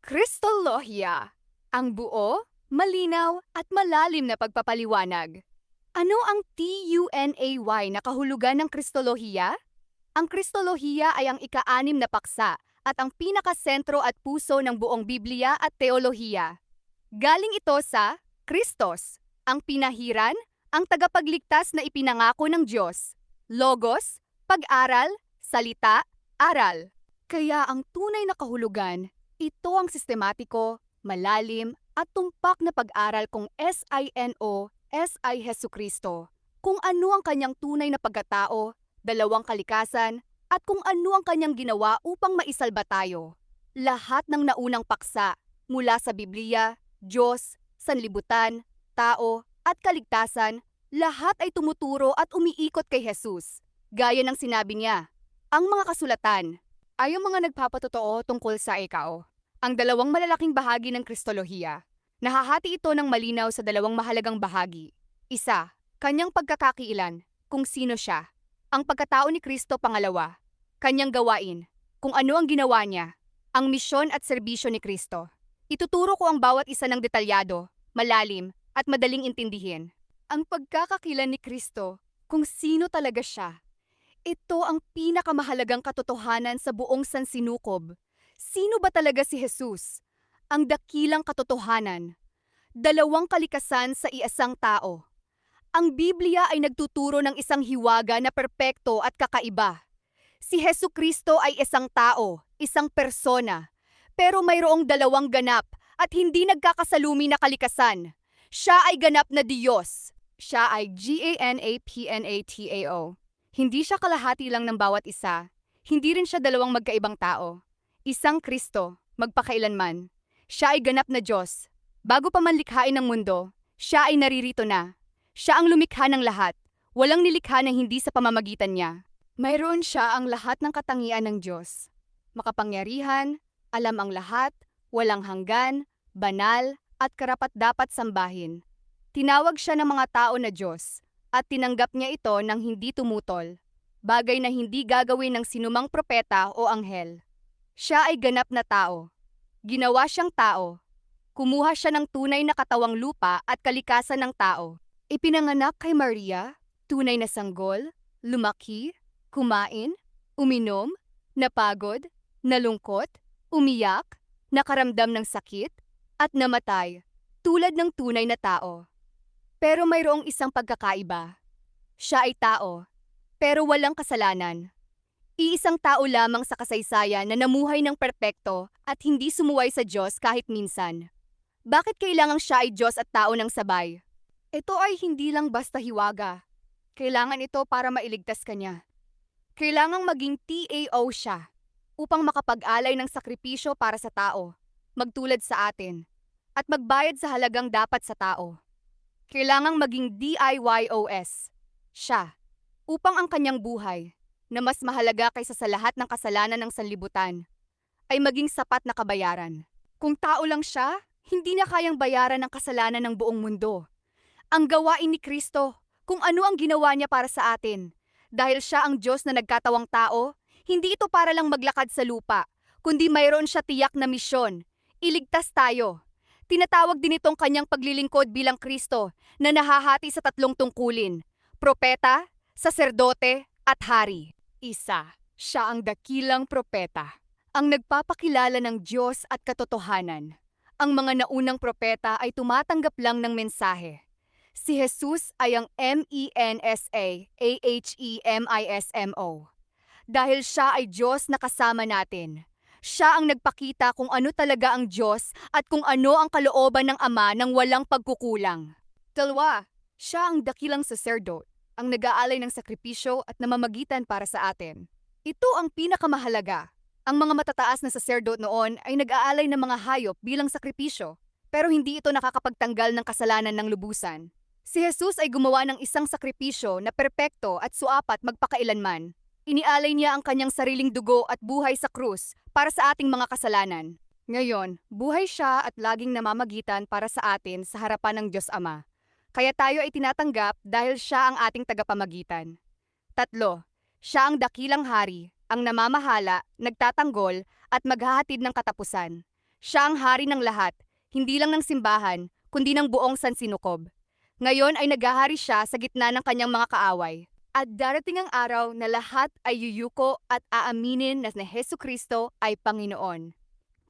Kristolohiya, ang buo, malinaw at malalim na pagpapaliwanag. Ano ang TUNAY na kahulugan ng Kristolohiya? Ang Kristolohiya ay ang ika-6 na paksa at ang pinakasentro at puso ng buong Biblia at teolohiya. Galing ito sa Kristos, ang pinahiran, ang tagapagligtas na ipinangako ng Diyos. Logos, pag-aral, salita, aral. Kaya ang tunay na kahulugan, ito ang sistematiko, malalim, at tumpak na pag-aral kung SINO, SI Hesukristo, kung ano ang kanyang tunay na pagkatao, dalawang kalikasan, at kung ano ang kanyang ginawa upang maisalba tayo. Lahat ng naunang paksa, mula sa Biblia, Diyos, sanlibutan, tao, at kaligtasan, lahat ay tumuturo at umiikot kay Jesus. Gaya ng sinabi niya, ang mga kasulatan ay ang mga nagpapatotoo tungkol sa ikaw. Ang dalawang malalaking bahagi ng Kristolohiya. Nahahati ito ng malinaw sa dalawang mahalagang bahagi. Isa, kanyang pagkakakilan, kung sino siya. Ang pagkatao ni Kristo pangalawa. Kanyang gawain, kung ano ang ginawa niya. Ang misyon at serbisyo ni Kristo. Ituturo ko ang bawat isa ng detalyado, malalim, at madaling intindihin. Ang pagkakakilan ni Kristo, kung sino talaga siya. Ito ang pinakamahalagang katotohanan sa buong sansinukob. Sino ba talaga si Jesus? Ang dakilang katotohanan. Dalawang kalikasan sa iisang tao. Ang Biblia ay nagtuturo ng isang hiwaga na perpekto at kakaiba. Si Hesukristo ay isang tao, isang persona. Pero mayroong dalawang ganap at hindi nagkakasalumi na kalikasan. Siya ay ganap na Diyos. Siya ay GANAPNATAO. Hindi siya kalahati lang ng bawat isa. Hindi rin siya dalawang magkaibang tao. Isang Kristo, magpakailanman. Siya ay ganap na Diyos. Bago pa man likhain ng mundo, siya ay naririto na. Siya ang lumikha ng lahat. Walang nilikha na hindi sa pamamagitan niya. Mayroon siya ang lahat ng katangian ng Diyos. Makapangyarihan, alam ang lahat, walang hanggan, banal, at karapat-dapat sambahin. Tinawag siya ng mga tao na Diyos, at tinanggap niya ito nang hindi tumutol, bagay na hindi gagawin ng sinumang propeta o anghel. Siya ay ganap na tao. Ginawa siyang tao. Kumuha siya ng tunay na katawang lupa at kalikasan ng tao. Ipinanganak kay Maria, tunay na sanggol, lumaki, kumain, uminom, napagod, nalungkot, umiyak, nakaramdam ng sakit, at namatay, tulad ng tunay na tao. Pero mayroong isang pagkakaiba. Siya ay tao, pero walang kasalanan. Iisang tao lamang sa kasaysayan na namuhay ng perpekto at hindi sumuway sa Diyos kahit minsan. Bakit kailangang siya ay Diyos at tao ng sabay? Ito ay hindi lang basta hiwaga. Kailangan ito para mailigtas ka niya. Kailangang maging TAO siya upang makapag-alay ng sakripisyo para sa tao, magtulad sa atin, at magbayad sa halagang dapat sa tao. Kailangang maging DIYOS siya upang ang kanyang buhay, na mas mahalaga kaysa sa lahat ng kasalanan ng sanlibutan, ay maging sapat na kabayaran. Kung tao lang siya, hindi niya kayang bayaran ang kasalanan ng buong mundo. Ang gawain ni Kristo, kung ano ang ginawa niya para sa atin. Dahil siya ang Diyos na nagkatawang tao, hindi ito para lang maglakad sa lupa, kundi mayroon siya tiyak na misyon. Iligtas tayo. Tinatawag din itong kanyang paglilingkod bilang Kristo na nahahati sa tatlong tungkulin: propeta, saserdote, at hari. Isa, siya ang dakilang propeta, ang nagpapakilala ng Diyos at katotohanan. Ang mga naunang propeta ay tumatanggap lang ng mensahe. Si Jesus ay ang MENSAAHEMISMO. Dahil siya ay Diyos na kasama natin. Siya ang nagpakita kung ano talaga ang Diyos at kung ano ang kalooban ng Ama ng walang pagkukulang. Dalawa, siya ang dakilang sacerdote, ang nag-aalay ng sakripisyo at namamagitan para sa atin. Ito ang pinakamahalaga. Ang mga matataas na sacerdote noon ay nag-aalay ng mga hayop bilang sakripisyo, pero hindi ito nakakapagtanggal ng kasalanan ng lubusan. Si Jesus ay gumawa ng isang sakripisyo na perpekto at suapat magpakailanman. Inialay niya ang kanyang sariling dugo at buhay sa krus para sa ating mga kasalanan. Ngayon, buhay siya at laging namamagitan para sa atin sa harapan ng Diyos Ama. Kaya tayo ay tinatanggap dahil siya ang ating tagapamagitan. Tatlo, siya ang dakilang hari, ang namamahala, nagtatanggol, at maghahatid ng katapusan. Siya ang hari ng lahat, hindi lang ng simbahan, kundi ng buong sansinukob. Ngayon ay naghahari siya sa gitna ng kanyang mga kaaway. At darating ang araw na lahat ay yuyuko at aaminin na Jesucristo ay Panginoon.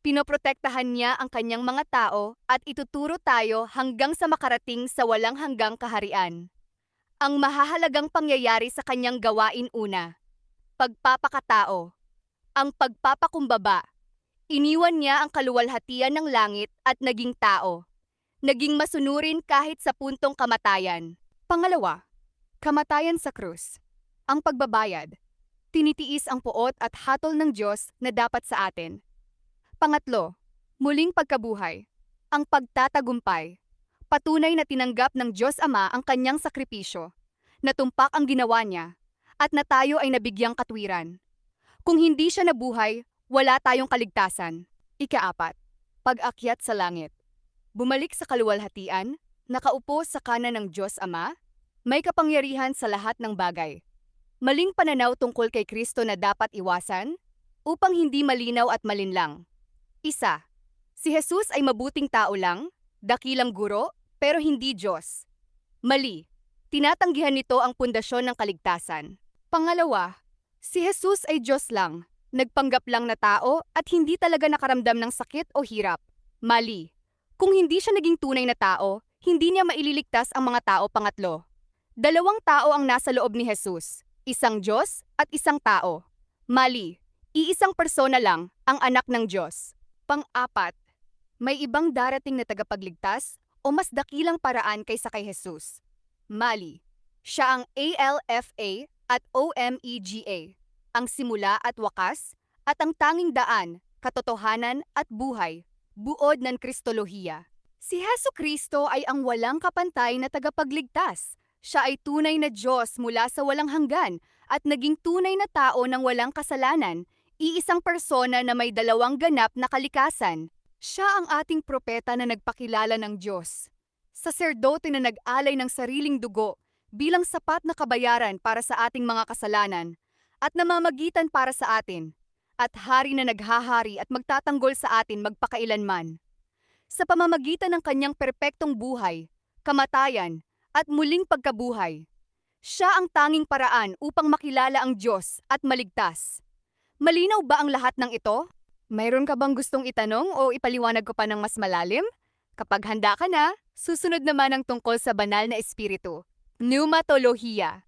Pinoprotektahan niya ang kanyang mga tao at ituturo tayo hanggang sa makarating sa walang hanggang kaharian. Ang mahahalagang pangyayari sa kanyang gawain una, pagpapakatao, ang pagpapakumbaba. Iniwan niya ang kaluwalhatian ng langit at naging tao. Naging masunurin kahit sa puntong kamatayan. Pangalawa, kamatayan sa krus. Ang pagbabayad. Tinitiis ang puot at hatol ng Diyos na dapat sa atin. Pangatlo, muling pagkabuhay. Ang pagtatagumpay. Patunay na tinanggap ng Diyos Ama ang kanyang sakripisyo. Natumpak ang ginawa niya, at na tayo ay nabigyang katwiran. Kung hindi siya nabuhay, wala tayong kaligtasan. Ikaapat, pag-akyat sa langit. Bumalik sa kaluwalhatian, nakaupo sa kanan ng Diyos Ama, may kapangyarihan sa lahat ng bagay. Maling pananaw tungkol kay Kristo na dapat iwasan, upang hindi malinaw at malinlang. Isa, si Jesus ay mabuting tao lang, dakilang guro, pero hindi Diyos. Mali, tinatanggihan nito ang pundasyon ng kaligtasan. Pangalawa, si Jesus ay Diyos lang, nagpanggap lang na tao at hindi talaga nakaramdam ng sakit o hirap. Mali, kung hindi siya naging tunay na tao, hindi niya maililigtas ang mga tao. Pangatlo, dalawang tao ang nasa loob ni Jesus, isang Diyos at isang tao. Mali, iisang persona lang ang anak ng Diyos. Pang-apat, may ibang darating na tagapagligtas o mas dakilang paraan kaysa kay Jesus. Mali, siya ang Alpha at Omega, ang simula at wakas, at ang tanging daan, katotohanan at buhay, buod ng Kristolohiya. Si Jesucristo ay ang walang kapantay na tagapagligtas. Siya ay tunay na Diyos mula sa walang hanggan at naging tunay na tao ng walang kasalanan, iisang persona na may dalawang ganap na kalikasan. Siya ang ating propeta na nagpakilala ng Diyos. Saserdote na nag-alay ng sariling dugo bilang sapat na kabayaran para sa ating mga kasalanan at namamagitan para sa atin, at hari na naghahari at magtatanggol sa atin magpakailanman. Sa pamamagitan ng kanyang perpektong buhay, kamatayan, at muling pagkabuhay, siya ang tanging paraan upang makilala ang Diyos at maligtas. Malinaw ba ang lahat ng ito? Mayroon ka bang gustong itanong o ipaliwanag ko pa ng mas malalim? Kapag handa ka na, susunod naman ang tungkol sa banal na espiritu, pneumatolohiya.